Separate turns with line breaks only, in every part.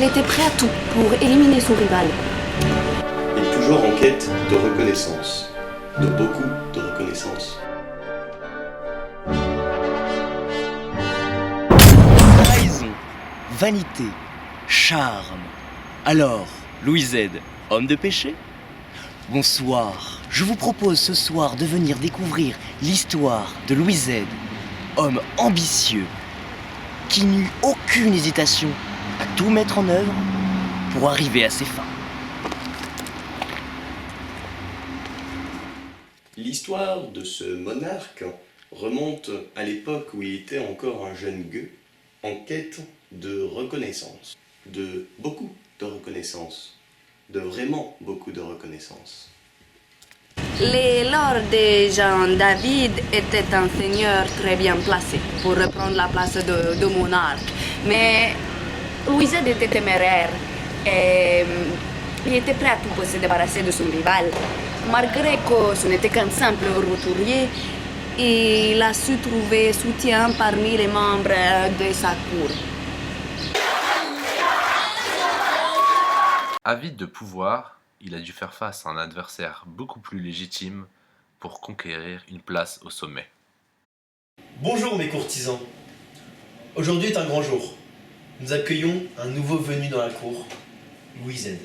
Il était prêt à tout pour éliminer son rival.
Et toujours en quête de reconnaissance, de beaucoup de reconnaissance.
Trahison, vanité, charme. Alors, Louis Z, homme de péché? Bonsoir, je vous propose ce soir de venir découvrir l'histoire de Louis Z, homme ambitieux, qui n'eut aucune hésitation à tout mettre en œuvre pour arriver à ses fins.
L'histoire de ce monarque remonte à l'époque où il était encore un jeune gueux en quête de reconnaissance, de beaucoup de reconnaissance, de vraiment beaucoup de reconnaissance.
Le lord de Jean David était un seigneur très bien placé pour reprendre la place de monarque. Mais Louis Z était téméraire et il était prêt à tout pour se débarrasser de son rival. Malgré que ce n'était qu'un simple roturier, il a su trouver soutien parmi les membres de sa cour.
Avide de pouvoir, il a dû faire face à un adversaire beaucoup plus légitime pour conquérir une place au sommet.
Bonjour mes courtisans. Aujourd'hui est un grand jour. Nous accueillons un nouveau venu dans la cour, Louis Z.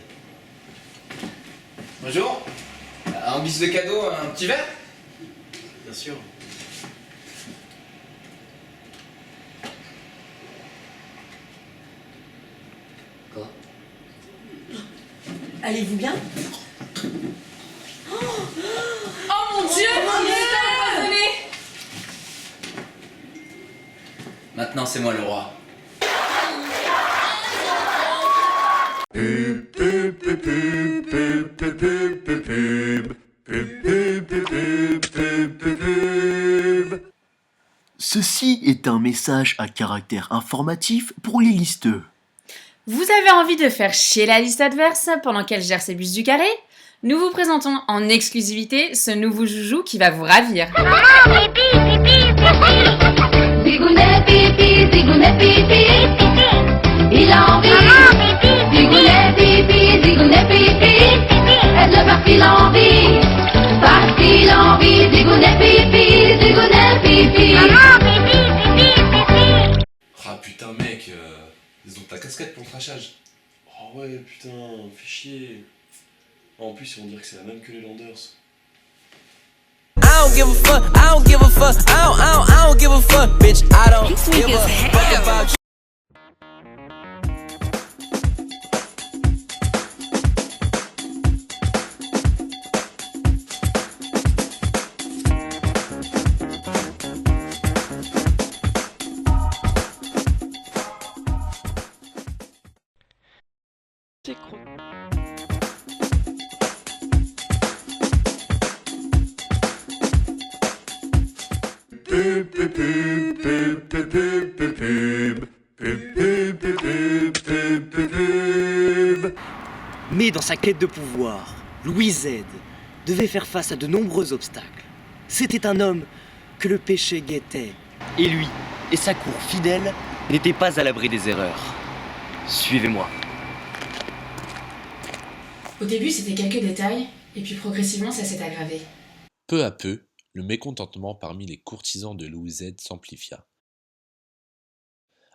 Bonjour. Un bis de cadeau, un petit verre?
Bien sûr.
Quoi?
Allez-vous bien?
Oh mon Dieu, empoisonné!
Maintenant, c'est moi le roi.
Ceci est un message à caractère informatif pour les listeux.
Vous avez envie de faire chier la liste adverse pendant qu'elle gère ses bus du carré? Nous vous présentons en exclusivité ce nouveau joujou qui va vous ravir.
Zigounet pipi, zigounet pipi, il a envie. Zigounet pipi, zigounet pipi, est-ce parce qu'il a envie? Parce qu'il a envie, zigounet pipi, zigounet pipi.
Ah putain mec, ils ont ta casquette pour le crachage.
Oh ouais putain, fais chier. En plus ils vont dire que c'est la même que les Landers.
I don't give a fuck, I don't give a fuck, I don't give a fuck, bitch, I don't give a fuck about you.
Mais dans sa quête de pouvoir, Louis Z devait faire face à de nombreux obstacles. C'était un homme que le péché guettait. Et lui et sa cour fidèle n'étaient pas à l'abri des erreurs. Suivez-moi.
Au début, c'était quelques détails, et puis progressivement, ça s'est aggravé.
Peu à peu, le mécontentement parmi les courtisans de Louis Z s'amplifia,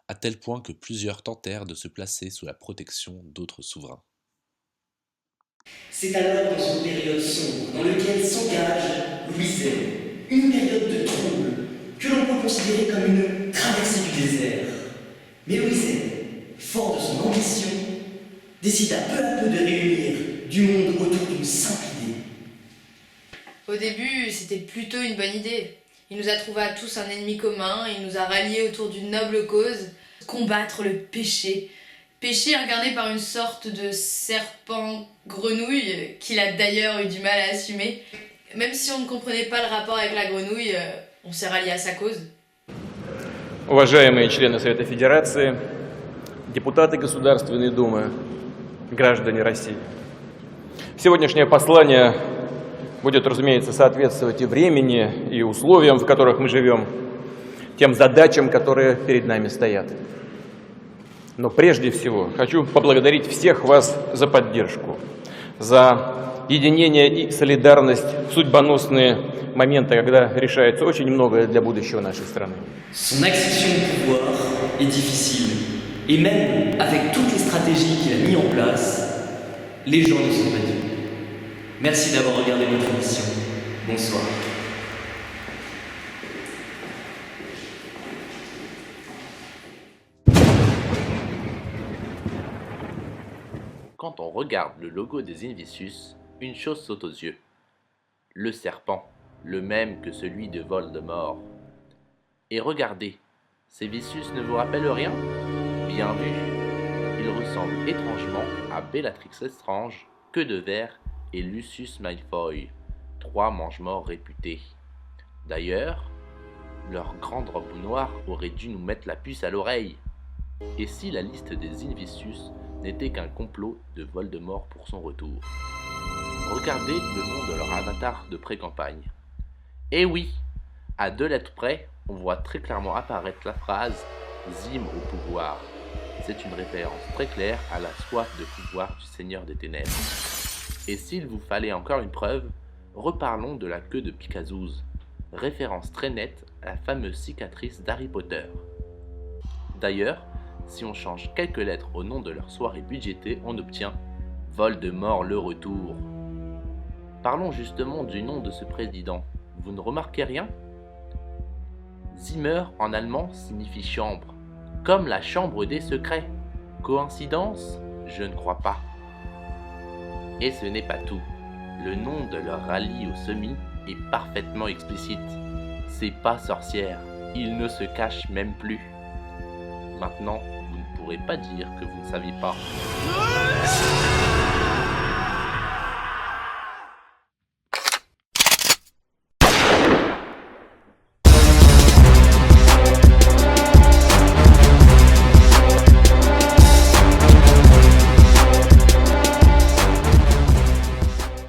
à tel point que plusieurs tentèrent de se placer sous la protection d'autres souverains.
C'est alors dans une période sombre dans laquelle s'engage Louis Z, une période de trouble que l'on peut considérer comme une traversée du désert. Mais Louis Z, fort de son ambition, décida peu à peu de réunir du monde autour d'une simple idée.
Au début, c'était plutôt une bonne idée. Il nous a trouvé à tous un ennemi commun, il nous a ralliés autour d'une noble cause, combattre le péché. Péché incarné par une sorte de serpent grenouille qu'il a d'ailleurs eu du mal à assumer. Même si on ne comprenait pas le rapport avec la grenouille, on s'est rallié à sa cause.
Уважаемые члены Совета Федерации, депутаты Государственной Думы, граждане России. Сегодняшнее послание будет, разумеется, соответствовать и времени, и условиям, в которых мы живем, тем задачам, которые перед нами стоят. Но прежде всего хочу поблагодарить всех вас за поддержку, за единение и солидарность в судьбоносные моменты, когда решается очень многое для будущего нашей страны.
Son accession au pouvoir est difficile. Et même avec toutes les stratégies qu'il a mis en place, les gens ne sont pas dupes. Merci d'avoir regardé notre émission. Bonsoir.
Quand on regarde le logo des Invicius, une chose saute aux yeux. Le serpent, le même que celui de Voldemort. Et regardez, ces Vicius ne vous rappellent rien? Bien vu. Ils ressemblent étrangement à Bellatrix Lestrange, Queue de Verre et Lucius Malfoy, 3 mange-morts réputés. D'ailleurs, leur grande robe noire aurait dû nous mettre la puce à l'oreille. Et si la liste des Invicius n'était qu'un complot de Voldemort pour son retour? Regardez le nom de leur avatar de pré-campagne. Et oui, à 2 lettres près, on voit très clairement apparaître la phrase « Zim au pouvoir ». C'est une référence très claire à la soif de pouvoir du Seigneur des Ténèbres. Et s'il vous fallait encore une preuve, reparlons de la queue de Picazouz, référence très nette à la fameuse cicatrice d'Harry Potter. D'ailleurs, si on change quelques lettres au nom de leur soirée budgétée, on obtient Voldemort le retour. Parlons justement du nom de ce président. Vous ne remarquez rien? Zimmer en allemand signifie chambre, comme la chambre des secrets. Coïncidence? Je ne crois pas. Et ce n'est pas tout. Le nom de leur rallye au semis est parfaitement explicite. C'est pas sorcière, ils ne se cachent même plus. Maintenant, vous ne pourrez pas dire que vous ne saviez pas.